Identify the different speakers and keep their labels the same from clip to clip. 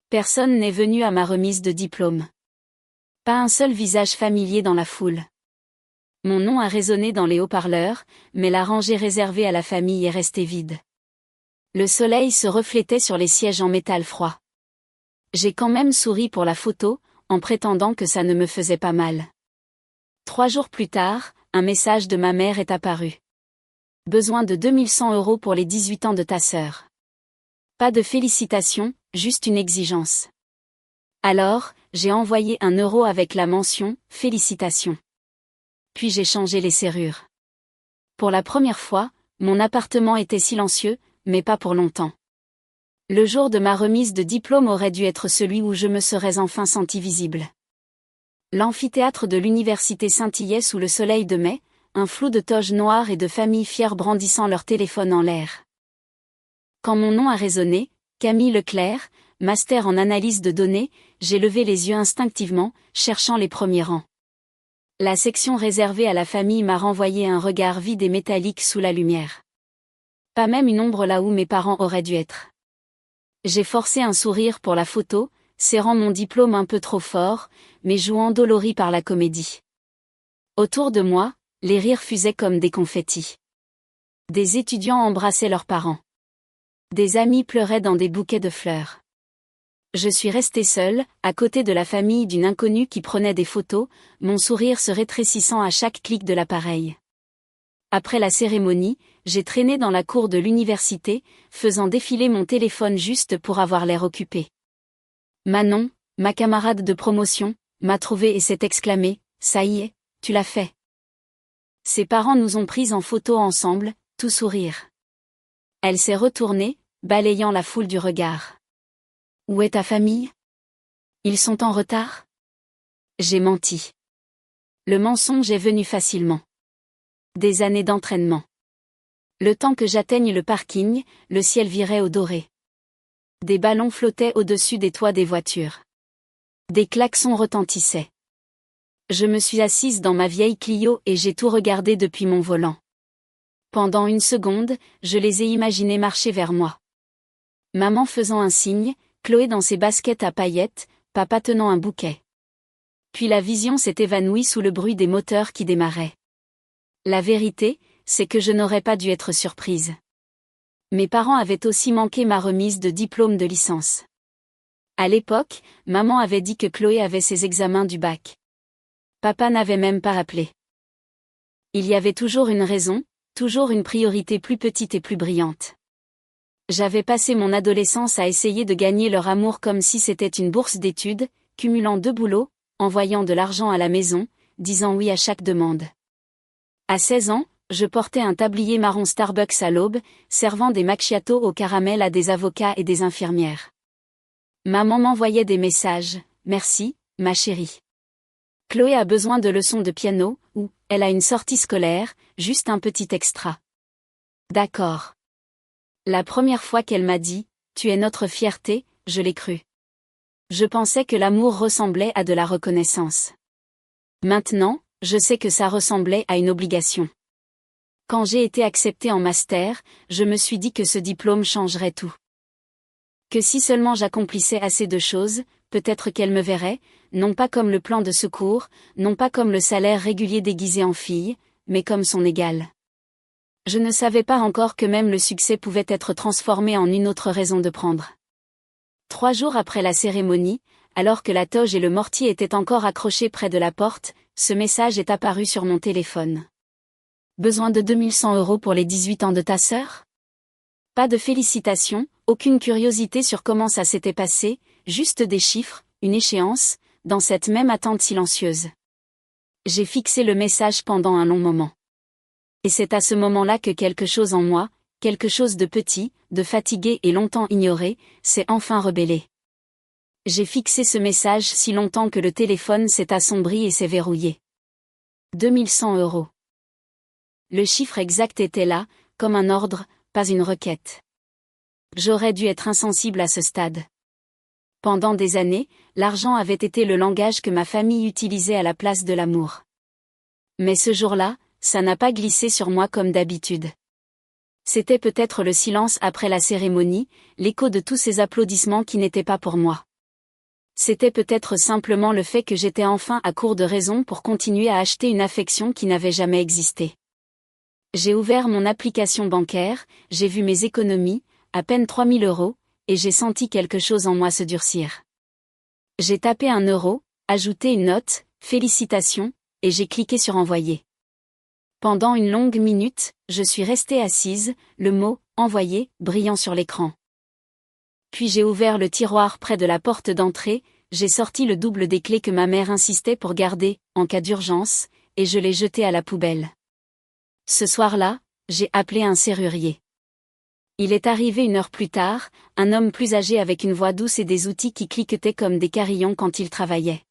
Speaker 1: Personne n'est venu à ma remise de diplôme. Pas un seul visage familier dans la foule. Mon nom a résonné dans les haut-parleurs, mais la rangée réservée à la famille est restée vide. Le soleil se reflétait sur les sièges en métal froid. J'ai quand même souri pour la photo, en prétendant que ça ne me faisait pas mal. 3 jours plus tard, un message de ma mère est apparu. Besoin de 2100 € pour les 18 ans de ta sœur. Pas de félicitations, juste une exigence. Alors, j'ai envoyé 1 € avec la mention « Félicitations ». Puis j'ai changé les serrures. Pour la première fois, mon appartement était silencieux, mais pas pour longtemps. Le jour de ma remise de diplôme aurait dû être celui où je me serais enfin senti visible. L'amphithéâtre de l'université scintillait sous le soleil de mai, un flou de toges noires et de familles fières brandissant leur téléphone en l'air. Quand mon nom a résonné, Camille Leclerc, master en analyse de données, j'ai levé les yeux instinctivement, cherchant les premiers rangs. La section réservée à la famille m'a renvoyé un regard vide et métallique sous la lumière. Pas même une ombre là où mes parents auraient dû être. J'ai forcé un sourire pour la photo, serrant mon diplôme un peu trop fort, mais jouant endolori par la comédie. Autour de moi, les rires fusaient comme des confettis. Des étudiants embrassaient leurs parents. Des amis pleuraient dans des bouquets de fleurs. Je suis restée seule, à côté de la famille d'une inconnue qui prenait des photos, mon sourire se rétrécissant à chaque clic de l'appareil. Après la cérémonie, j'ai traîné dans la cour de l'université, faisant défiler mon téléphone juste pour avoir l'air occupé. Manon, ma camarade de promotion, m'a trouvée et s'est exclamée « Ça y est, tu l'as fait ». Ses parents nous ont prises en photo ensemble, tout sourire. Elle s'est retournée, balayant la foule du regard. « Où est ta famille ? Ils sont en retard ?» J'ai menti. Le mensonge est venu facilement. Des années d'entraînement. Le temps que j'atteigne le parking, le ciel virait au doré. Des ballons flottaient au-dessus des toits des voitures. Des klaxons retentissaient. Je me suis assise dans ma vieille Clio et j'ai tout regardé depuis mon volant. Pendant 1 seconde, je les ai imaginés marcher vers moi. Maman faisant un signe, Chloé dans ses baskets à paillettes, papa tenant un bouquet. Puis la vision s'est évanouie sous le bruit des moteurs qui démarraient. La vérité, c'est que je n'aurais pas dû être surprise. Mes parents avaient aussi manqué ma remise de diplôme de licence. À l'époque, maman avait dit que Chloé avait ses examens du bac. Papa n'avait même pas appelé. Il y avait toujours une raison, toujours une priorité plus petite et plus brillante. J'avais passé mon adolescence à essayer de gagner leur amour comme si c'était une bourse d'études, cumulant 2 boulots, envoyant de l'argent à la maison, disant oui à chaque demande. À 16 ans, je portais un tablier marron Starbucks à l'aube, servant des macchiatos au caramel à des avocats et des infirmières. Maman m'envoyait des messages, « Merci, ma chérie. Chloé a besoin de leçons de piano, ou, elle a une sortie scolaire, juste un petit extra. » D'accord. La première fois qu'elle m'a dit, « Tu es notre fierté », je l'ai cru. Je pensais que l'amour ressemblait à de la reconnaissance. Maintenant, je sais que ça ressemblait à une obligation. Quand j'ai été acceptée en master, je me suis dit que ce diplôme changerait tout. Que si seulement j'accomplissais assez de choses, peut-être qu'elle me verrait, non pas comme le plan de secours, non pas comme le salaire régulier déguisé en fille, mais comme son égale. Je ne savais pas encore que même le succès pouvait être transformé en une autre raison de prendre. 3 jours après la cérémonie, alors que la toge et le mortier étaient encore accrochés près de la porte, ce message est apparu sur mon téléphone. Besoin de 2100 € pour les 18 ans de ta sœur ? Pas de félicitations, aucune curiosité sur comment ça s'était passé, juste des chiffres, une échéance, dans cette même attente silencieuse. J'ai fixé le message pendant un long moment. Et c'est à ce moment-là que quelque chose en moi, quelque chose de petit, de fatigué et longtemps ignoré, s'est enfin rebellé. J'ai fixé ce message si longtemps que le téléphone s'est assombri et s'est verrouillé. 2100 €. Le chiffre exact était là, comme un ordre, pas une requête. J'aurais dû être insensible à ce stade. Pendant des années, l'argent avait été le langage que ma famille utilisait à la place de l'amour. Mais ce jour-là, ça n'a pas glissé sur moi comme d'habitude. C'était peut-être le silence après la cérémonie, l'écho de tous ces applaudissements qui n'étaient pas pour moi. C'était peut-être simplement le fait que j'étais enfin à court de raisons pour continuer à acheter une affection qui n'avait jamais existé. J'ai ouvert mon application bancaire, j'ai vu mes économies, à peine 3000 €, et j'ai senti quelque chose en moi se durcir. J'ai tapé 1 euro, ajouté une note, félicitations, et j'ai cliqué sur envoyer. Pendant une longue minute, je suis restée assise, le mot « envoyer » brillant sur l'écran. Puis j'ai ouvert le tiroir près de la porte d'entrée, j'ai sorti le double des clés que ma mère insistait pour garder, en cas d'urgence, et je l'ai jeté à la poubelle. Ce soir-là, j'ai appelé un serrurier. Il est arrivé 1 heure plus tard, un homme plus âgé avec une voix douce et des outils qui cliquetaient comme des carillons quand il travaillait.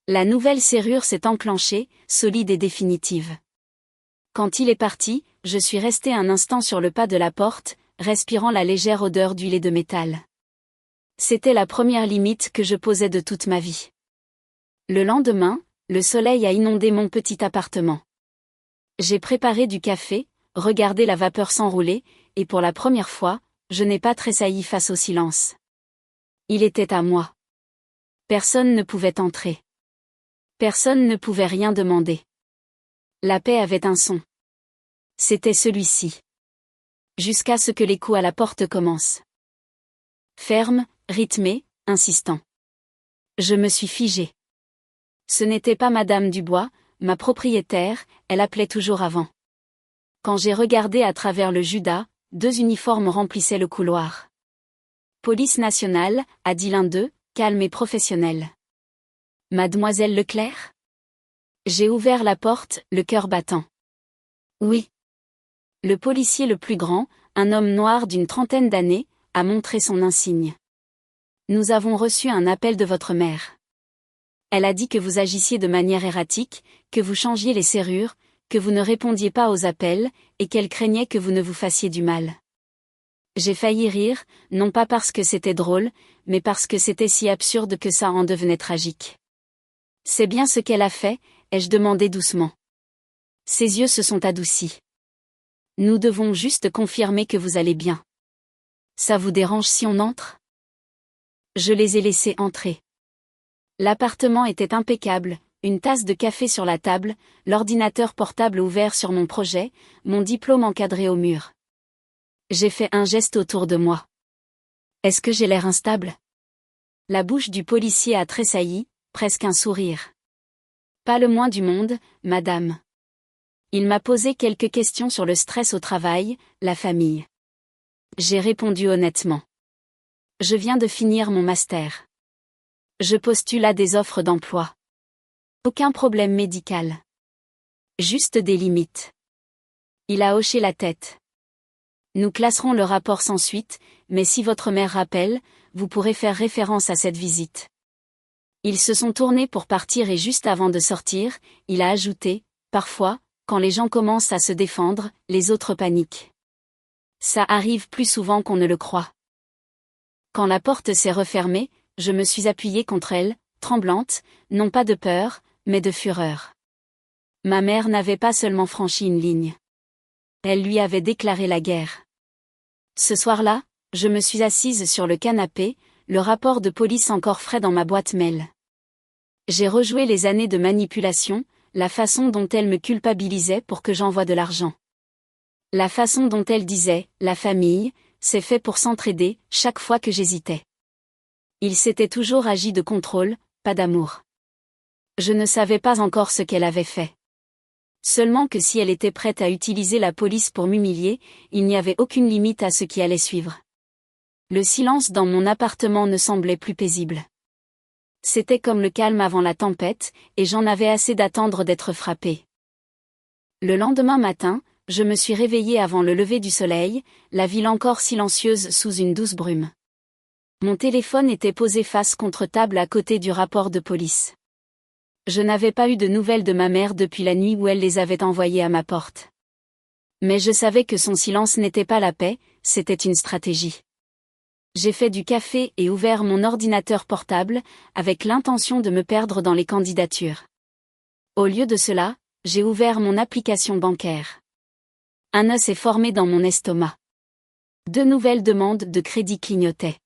Speaker 1: La nouvelle serrure s'est enclenchée, solide et définitive. Quand il est parti, je suis restée un instant sur le pas de la porte, respirant la légère odeur d'huile et de métal. C'était la première limite que je posais de toute ma vie. Le lendemain, le soleil a inondé mon petit appartement. J'ai préparé du café, regardé la vapeur s'enrouler, et pour la première fois, je n'ai pas tressailli face au silence. Il était à moi. Personne ne pouvait entrer. Personne ne pouvait rien demander. La paix avait un son. C'était celui-ci. Jusqu'à ce que les coups à la porte commencent. Ferme, rythmé, insistant. Je me suis figée. Ce n'était pas Madame Dubois, ma propriétaire, elle appelait toujours avant. Quand j'ai regardé à travers le judas, 2 uniformes remplissaient le couloir. Police nationale, a dit l'un d'eux, calme et professionnel. Mademoiselle Leclerc ? J'ai ouvert la porte, le cœur battant. Oui. Le policier le plus grand, un homme noir d'une 30aine d'années, a montré son insigne. Nous avons reçu un appel de votre mère. Elle a dit que vous agissiez de manière erratique, que vous changiez les serrures, que vous ne répondiez pas aux appels, et qu'elle craignait que vous ne vous fassiez du mal. J'ai failli rire, non pas parce que c'était drôle, mais parce que c'était si absurde que ça en devenait tragique. C'est bien ce qu'elle a fait, ai-je demandé doucement. Ses yeux se sont adoucis. Nous devons juste confirmer que vous allez bien. Ça vous dérange si on entre ? Je les ai laissés entrer. L'appartement était impeccable, une tasse de café sur la table, l'ordinateur portable ouvert sur mon projet, mon diplôme encadré au mur. J'ai fait un geste autour de moi. Est-ce que j'ai l'air instable ? La bouche du policier a tressailli, presque un sourire. Pas le moins du monde, madame. Il m'a posé quelques questions sur le stress au travail, la famille. J'ai répondu honnêtement. Je viens de finir mon master. Je postule à des offres d'emploi. Aucun problème médical. Juste des limites. Il a hoché la tête. Nous classerons le rapport sans suite, mais si votre mère rappelle, vous pourrez faire référence à cette visite. Ils se sont tournés pour partir et juste avant de sortir, il a ajouté, parfois, quand les gens commencent à se défendre, les autres paniquent. Ça arrive plus souvent qu'on ne le croit. Quand la porte s'est refermée, je me suis appuyée contre elle, tremblante, non pas de peur, mais de fureur. Ma mère n'avait pas seulement franchi une ligne. Elle lui avait déclaré la guerre. Ce soir-là, je me suis assise sur le canapé, le rapport de police encore frais dans ma boîte mail. J'ai rejoué les années de manipulation, la façon dont elle me culpabilisait pour que j'envoie de l'argent. La façon dont elle disait, la famille, c'est fait pour s'entraider, chaque fois que j'hésitais. Il s'était toujours agi de contrôle, pas d'amour. Je ne savais pas encore ce qu'elle avait fait. Seulement que si elle était prête à utiliser la police pour m'humilier, il n'y avait aucune limite à ce qui allait suivre. Le silence dans mon appartement ne semblait plus paisible. C'était comme le calme avant la tempête, et j'en avais assez d'attendre d'être frappée. Le lendemain matin, je me suis réveillée avant le lever du soleil, la ville encore silencieuse sous une douce brume. Mon téléphone était posé face contre table à côté du rapport de police. Je n'avais pas eu de nouvelles de ma mère depuis la nuit où elle les avait envoyées à ma porte. Mais je savais que son silence n'était pas la paix, c'était une stratégie. J'ai fait du café et ouvert mon ordinateur portable, avec l'intention de me perdre dans les candidatures. Au lieu de cela, j'ai ouvert mon application bancaire. Un nœud s'est formé dans mon estomac. 2 nouvelles demandes de crédit clignotaient.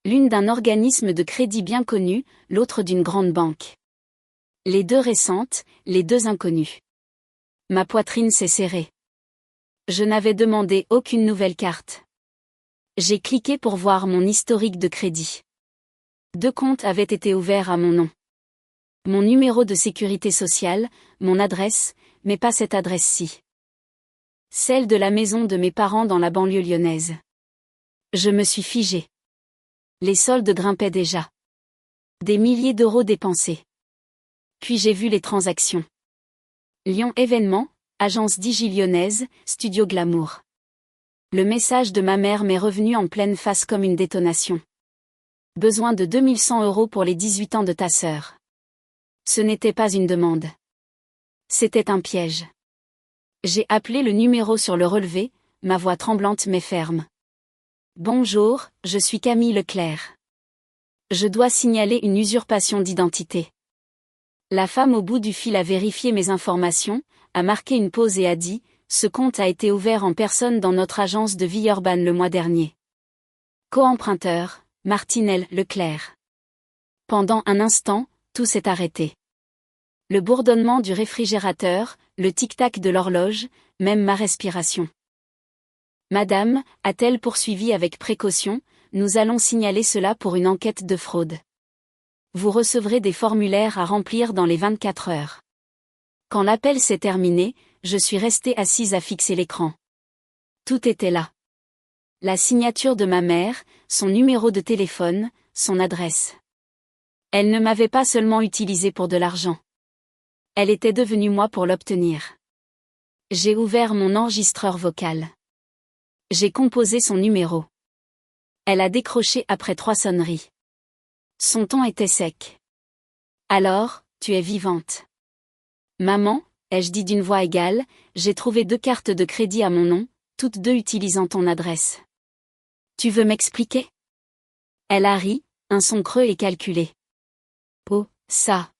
Speaker 1: L'une d'un organisme de crédit bien connu, l'autre d'une grande banque. Les deux récentes, les deux inconnues. Ma poitrine s'est serrée. Je n'avais demandé aucune nouvelle carte. J'ai cliqué pour voir mon historique de crédit. 2 comptes avaient été ouverts à mon nom. Mon numéro de sécurité sociale, mon adresse, mais pas cette adresse-ci. Celle de la maison de mes parents dans la banlieue lyonnaise. Je me suis figée. Les soldes grimpaient déjà. Des milliers d'euros dépensés. Puis j'ai vu les transactions. Lyon Événements, agence lyonnaise, studio Glamour. Le message de ma mère m'est revenu en pleine face comme une détonation. Besoin de 2100 € pour les 18 ans de ta sœur. Ce n'était pas une demande. C'était un piège. J'ai appelé le numéro sur le relevé, ma voix tremblante mais ferme. Bonjour, je suis Camille Leclerc. Je dois signaler une usurpation d'identité. La femme au bout du fil a vérifié mes informations, a marqué une pause et a dit « Ce compte a été ouvert en personne dans notre agence de Villeurbanne le mois dernier. Co-emprunteur, Martinelle Leclerc. » Pendant un instant, tout s'est arrêté. Le bourdonnement du réfrigérateur, le tic-tac de l'horloge, même ma respiration. Madame, a-t-elle poursuivi avec précaution, nous allons signaler cela pour une enquête de fraude. Vous recevrez des formulaires à remplir dans les 24 heures. Quand l'appel s'est terminé, je suis restée assise à fixer l'écran. Tout était là. La signature de ma mère, son numéro de téléphone, son adresse. Elle ne m'avait pas seulement utilisé pour de l'argent. Elle était devenue moi pour l'obtenir. J'ai ouvert mon enregistreur vocal. J'ai composé son numéro. Elle a décroché après 3 sonneries. Son ton était sec. Alors, tu es vivante. Maman, ai-je dit d'une voix égale, j'ai trouvé 2 cartes de crédit à mon nom, toutes 2 utilisant ton adresse. Tu veux m'expliquer? Elle a ri, un son creux et calculé. Oh, ça.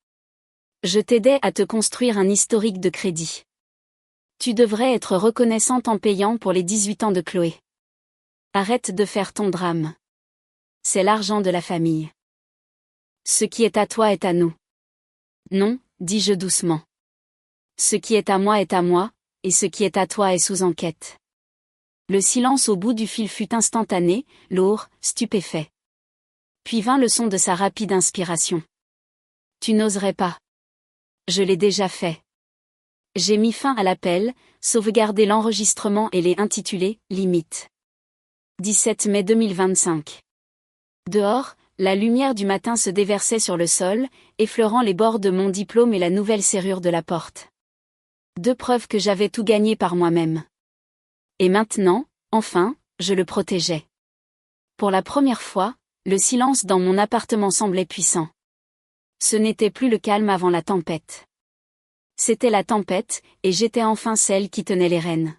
Speaker 1: Je t'aidais à te construire un historique de crédit. Tu devrais être reconnaissante en payant pour les 18 ans de Chloé. Arrête de faire ton drame. C'est l'argent de la famille. Ce qui est à toi est à nous. Non, dis-je doucement. Ce qui est à moi, et ce qui est à toi est sous enquête. Le silence au bout du fil fut instantané, lourd, stupéfait. Puis vint le son de sa rapide inspiration. Tu n'oserais pas. Je l'ai déjà fait. J'ai mis fin à l'appel, sauvegardé l'enregistrement et l'ai intitulé « Limite ». 17 mai 2025. Dehors, la lumière du matin se déversait sur le sol, effleurant les bords de mon diplôme et la nouvelle serrure de la porte. 2 preuves que j'avais tout gagné par moi-même. Et maintenant, enfin, je le protégeais. Pour la première fois, le silence dans mon appartement semblait puissant. Ce n'était plus le calme avant la tempête. C'était la tempête, et j'étais enfin celle qui tenait les rênes.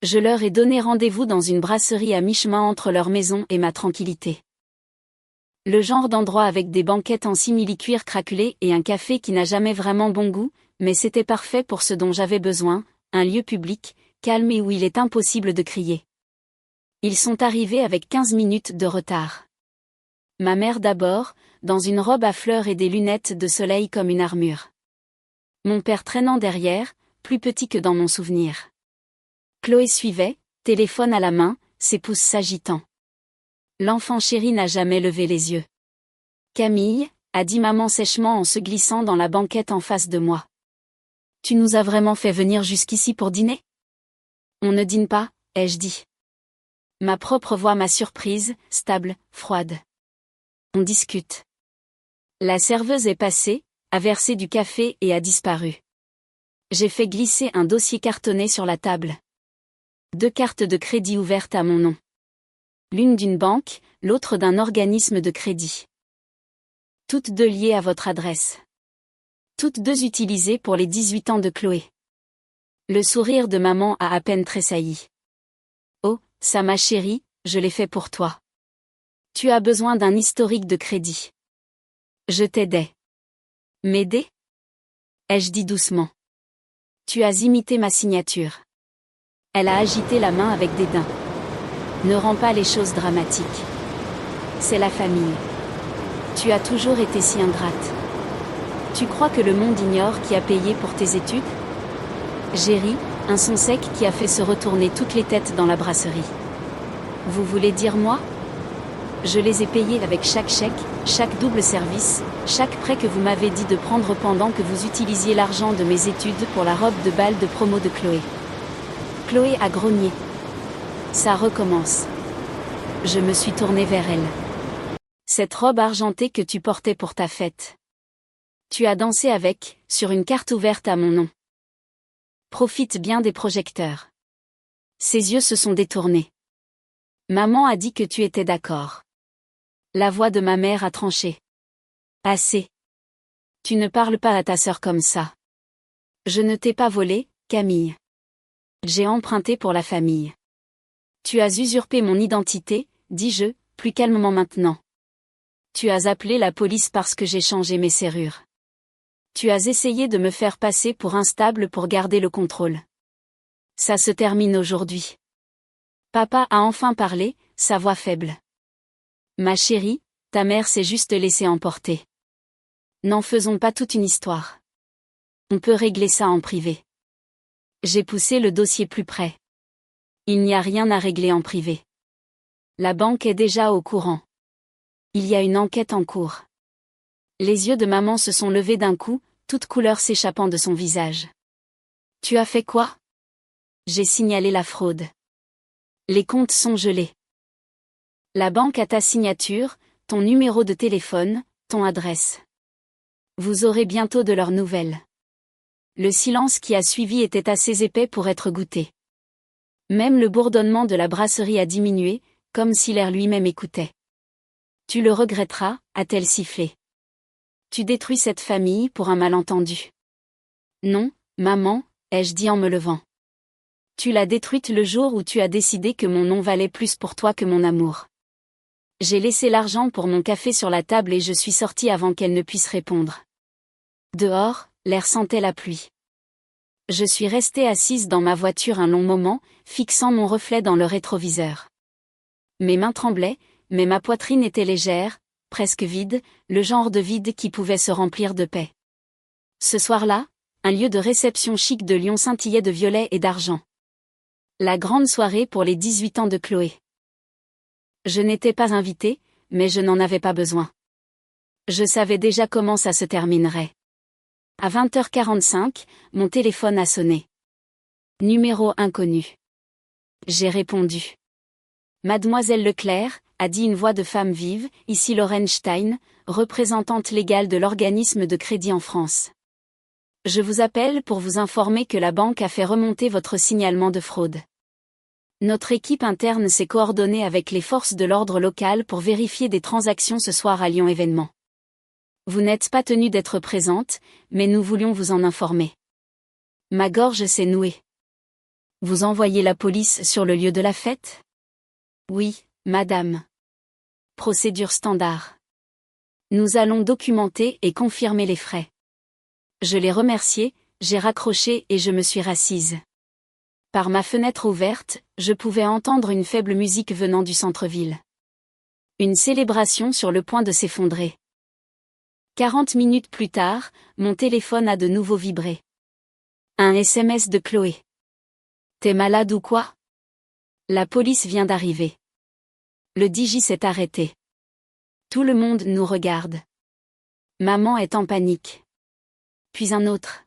Speaker 1: Je leur ai donné rendez-vous dans une brasserie à mi-chemin entre leur maison et ma tranquillité. Le genre d'endroit avec des banquettes en simili-cuir craquelé et un café qui n'a jamais vraiment bon goût, mais c'était parfait pour ce dont j'avais besoin, un lieu public, calme et où il est impossible de crier. Ils sont arrivés avec 15 minutes de retard. Ma mère d'abord, dans une robe à fleurs et des lunettes de soleil comme une armure. Mon père traînant derrière, plus petit que dans mon souvenir. Chloé suivait, téléphone à la main, ses pouces s'agitant. L'enfant chéri n'a jamais levé les yeux. Camille, a dit maman sèchement en se glissant dans la banquette en face de moi. Tu nous as vraiment fait venir jusqu'ici pour dîner? On ne dîne pas, ai-je dit. Ma propre voix m'a surprise, stable, froide. On discute. La serveuse est passée, a versé du café et a disparu. J'ai fait glisser un dossier cartonné sur la table. 2 cartes de crédit ouvertes à mon nom. L'une d'une banque, l'autre d'un organisme de crédit. Toutes 2 liées à votre adresse. Toutes 2 utilisées pour les 18 ans de Chloé. Le sourire de maman a à peine tressailli. Oh, ça ma chérie, je l'ai fait pour toi. Tu as besoin d'un historique de crédit. Je t'aidais. M'aider? Ai-je dit doucement. Tu as imité ma signature. Elle a agité la main avec dédain. Ne rends pas les choses dramatiques. C'est la famille. Tu as toujours été si ingrate. Tu crois que le monde ignore qui a payé pour tes études? J'ai ri, un son sec qui a fait se retourner toutes les têtes dans la brasserie. Vous voulez dire moi? Je les ai payés avec chaque chèque, chaque double service, chaque prêt que vous m'avez dit de prendre pendant que vous utilisiez l'argent de mes études pour la robe de bal de promo de Chloé. Chloé a grogné. Ça recommence. Je me suis tournée vers elle. Cette robe argentée que tu portais pour ta fête. Tu as dansé avec, sur une carte ouverte à mon nom. Profite bien des projecteurs. Ses yeux se sont détournés. Maman a dit que tu étais d'accord. La voix de ma mère a tranché. Assez. Tu ne parles pas à ta sœur comme ça. Je ne t'ai pas volé, Camille. J'ai emprunté pour la famille. Tu as usurpé mon identité, dis-je, plus calmement maintenant. Tu as appelé la police parce que j'ai changé mes serrures. Tu as essayé de me faire passer pour instable pour garder le contrôle. Ça se termine aujourd'hui. Papa a enfin parlé, sa voix faible. Ma chérie, ta mère s'est juste laissée emporter. N'en faisons pas toute une histoire. On peut régler ça en privé. J'ai poussé le dossier plus près. Il n'y a rien à régler en privé. La banque est déjà au courant. Il y a une enquête en cours. Les yeux de maman se sont levés d'un coup, toute couleur s'échappant de son visage. Tu as fait quoi? J'ai signalé la fraude. Les comptes sont gelés. La banque a ta signature, ton numéro de téléphone, ton adresse. Vous aurez bientôt de leurs nouvelles. Le silence qui a suivi était assez épais pour être goûté. Même le bourdonnement de la brasserie a diminué, comme si l'air lui-même écoutait. Tu le regretteras, a-t-elle sifflé. Tu détruis cette famille pour un malentendu. Non, maman, ai-je dit en me levant. Tu l'as détruite le jour où tu as décidé que mon nom valait plus pour toi que mon amour. J'ai laissé l'argent pour mon café sur la table et je suis sortie avant qu'elle ne puisse répondre. Dehors, l'air sentait la pluie. Je suis restée assise dans ma voiture un long moment, fixant mon reflet dans le rétroviseur. Mes mains tremblaient, mais ma poitrine était légère, presque vide, le genre de vide qui pouvait se remplir de paix. Ce soir-là, un lieu de réception chic de Lyon scintillait de violet et d'argent. La grande soirée pour les 18 ans de Chloé. Je n'étais pas invitée, mais je n'en avais pas besoin. Je savais déjà comment ça se terminerait. À 20h45, mon téléphone a sonné. Numéro inconnu. J'ai répondu. Mademoiselle Leclerc, a dit une voix de femme vive, ici Lorraine Stein, représentante légale de l'organisme de crédit en France. Je vous appelle pour vous informer que la banque a fait remonter votre signalement de fraude. Notre équipe interne s'est coordonnée avec les forces de l'ordre local pour vérifier des transactions ce soir à Lyon Événement. Vous n'êtes pas tenue d'être présente, mais nous voulions vous en informer. Ma gorge s'est nouée. Vous envoyez la police sur le lieu de la fête? Oui, madame. Procédure standard. Nous allons documenter et confirmer les frais. Je l'ai remercié, j'ai raccroché et je me suis rassise. Par ma fenêtre ouverte, je pouvais entendre une faible musique venant du centre-ville. Une célébration sur le point de s'effondrer. 40 minutes plus tard, mon téléphone a de nouveau vibré. Un SMS de Chloé. T'es malade ou quoi? La police vient d'arriver. Le DJ s'est arrêté. Tout le monde nous regarde. Maman est en panique. Puis un autre.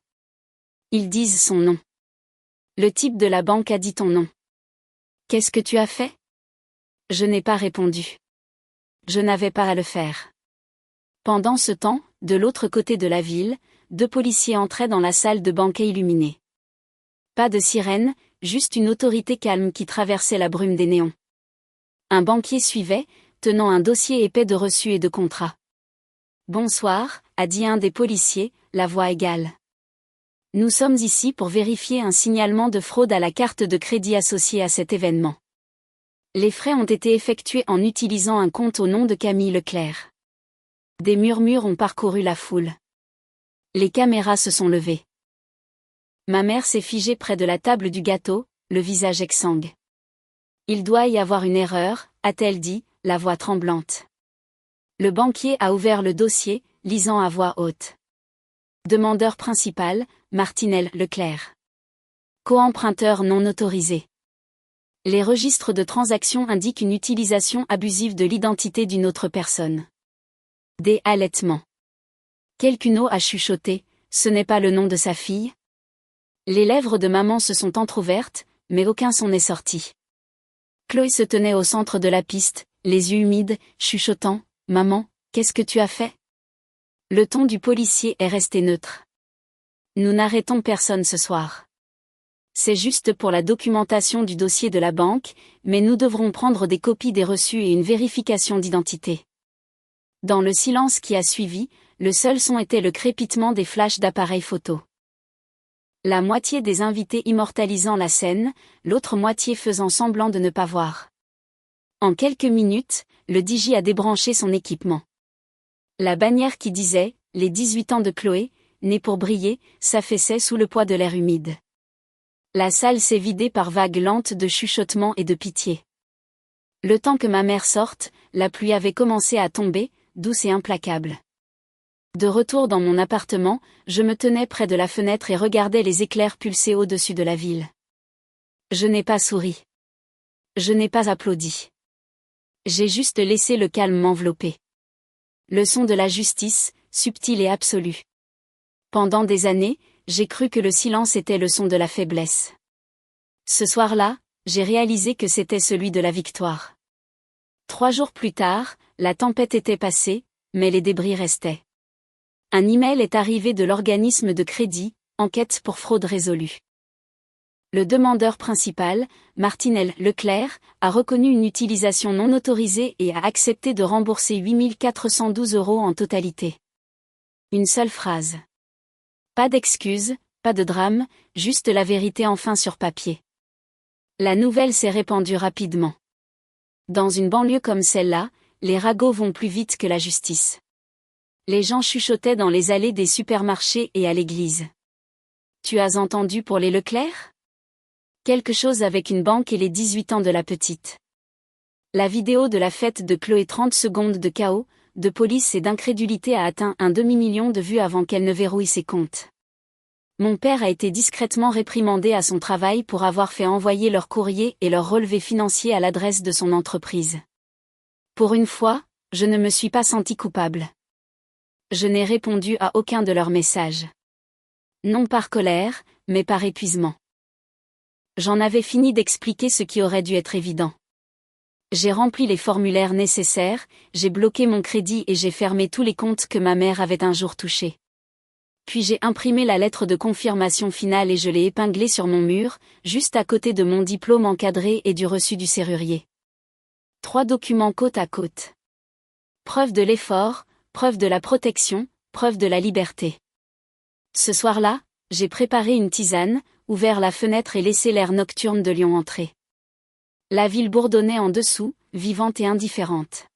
Speaker 1: Ils disent son nom. Le type de la banque a dit ton nom. Qu'est-ce que tu as fait? Je n'ai pas répondu. Je n'avais pas à le faire. Pendant ce temps, de l'autre côté de la ville, 2 policiers entraient dans la salle de banquet illuminée. Pas de sirène, juste une autorité calme qui traversait la brume des néons. Un banquier suivait, tenant un dossier épais de reçus et de contrats. Bonsoir, a dit un des policiers, la voix égale. Nous sommes ici pour vérifier un signalement de fraude à la carte de crédit associée à cet événement. Les frais ont été effectués en utilisant un compte au nom de Camille Leclerc. Des murmures ont parcouru la foule. Les caméras se sont levées. Ma mère s'est figée près de la table du gâteau, le visage exsangue. Il doit y avoir une erreur, a-t-elle dit, la voix tremblante. Le banquier a ouvert le dossier, lisant à voix haute. Demandeur principal, Martinel Leclerc. Co-emprunteur non autorisé. Les registres de transactions indiquent une utilisation abusive de l'identité d'une autre personne. Des halètements. Quelqu'une a chuchoté, ce n'est pas le nom de sa fille? Les lèvres de maman se sont entr'ouvertes, mais aucun son n'est sorti. Chloé se tenait au centre de la piste, les yeux humides, chuchotant, « Maman, qu'est-ce que tu as fait ?» Le ton du policier est resté neutre. « Nous n'arrêtons personne ce soir. C'est juste pour la documentation du dossier de la banque, mais nous devrons prendre des copies des reçus et une vérification d'identité. » Dans le silence qui a suivi, le seul son était le crépitement des flashs d'appareils photo. La moitié des invités immortalisant la scène, l'autre moitié faisant semblant de ne pas voir. En quelques minutes, le DJ a débranché son équipement. La bannière qui disait « Les 18 ans de Chloé, née pour briller » s'affaissait sous le poids de l'air humide. La salle s'est vidée par vagues lentes de chuchotements et de pitié. Le temps que ma mère sorte, la pluie avait commencé à tomber, douce et implacable. De retour dans mon appartement, je me tenais près de la fenêtre et regardais les éclairs pulser au-dessus de la ville. Je n'ai pas souri. Je n'ai pas applaudi. J'ai juste laissé le calme m'envelopper. Le son de la justice, subtil et absolu. Pendant des années, j'ai cru que le silence était le son de la faiblesse. Ce soir-là, j'ai réalisé que c'était celui de la victoire. 3 jours plus tard, la tempête était passée, mais les débris restaient. Un email est arrivé de l'organisme de crédit, enquête pour fraude résolue. Le demandeur principal, Martinel Leclerc, a reconnu une utilisation non autorisée et a accepté de rembourser 8 412 € en totalité. Une seule phrase. Pas d'excuses, pas de drame, juste la vérité enfin sur papier. La nouvelle s'est répandue rapidement. Dans une banlieue comme celle-là, les ragots vont plus vite que la justice. Les gens chuchotaient dans les allées des supermarchés et à l'église. Tu as entendu pour les Leclerc? Quelque chose avec une banque et les 18 ans de la petite. La vidéo de la fête de Chloé 30 secondes de chaos, de police et d'incrédulité a atteint un demi-million de vues avant qu'elle ne verrouille ses comptes. Mon père a été discrètement réprimandé à son travail pour avoir fait envoyer leur courrier et leur relevé financier à l'adresse de son entreprise. Pour une fois, je ne me suis pas senti coupable. Je n'ai répondu à aucun de leurs messages. Non par colère, mais par épuisement. J'en avais fini d'expliquer ce qui aurait dû être évident. J'ai rempli les formulaires nécessaires, j'ai bloqué mon crédit et j'ai fermé tous les comptes que ma mère avait un jour touchés. Puis j'ai imprimé la lettre de confirmation finale et je l'ai épinglée sur mon mur, juste à côté de mon diplôme encadré et du reçu du serrurier. 3 documents côte à côte. Preuve de l'effort, preuve de la protection, preuve de la liberté. Ce soir-là, j'ai préparé une tisane, ouvert la fenêtre et laissé l'air nocturne de Lyon entrer. La ville bourdonnait en dessous, vivante et indifférente.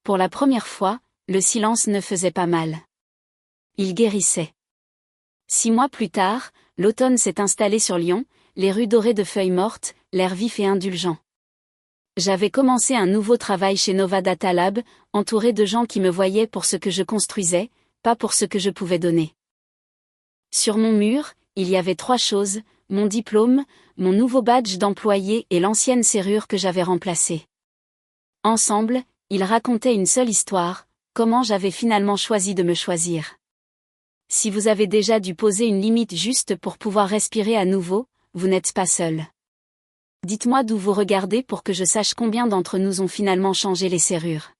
Speaker 1: Pour la première fois, le silence ne faisait pas mal. Il guérissait. 6 mois plus tard, l'automne s'est installé sur Lyon, les rues dorées de feuilles mortes, l'air vif et indulgent. J'avais commencé un nouveau travail chez Nova Data Lab, entouré de gens qui me voyaient pour ce que je construisais, pas pour ce que je pouvais donner. Sur mon mur, il y avait 3 choses, mon diplôme, mon nouveau badge d'employé et l'ancienne serrure que j'avais remplacée. Ensemble, ils racontaient une seule histoire, comment j'avais finalement choisi de me choisir. Si vous avez déjà dû poser une limite juste pour pouvoir respirer à nouveau, vous n'êtes pas seul. Dites-moi d'où vous regardez pour que je sache combien d'entre nous ont finalement changé les serrures.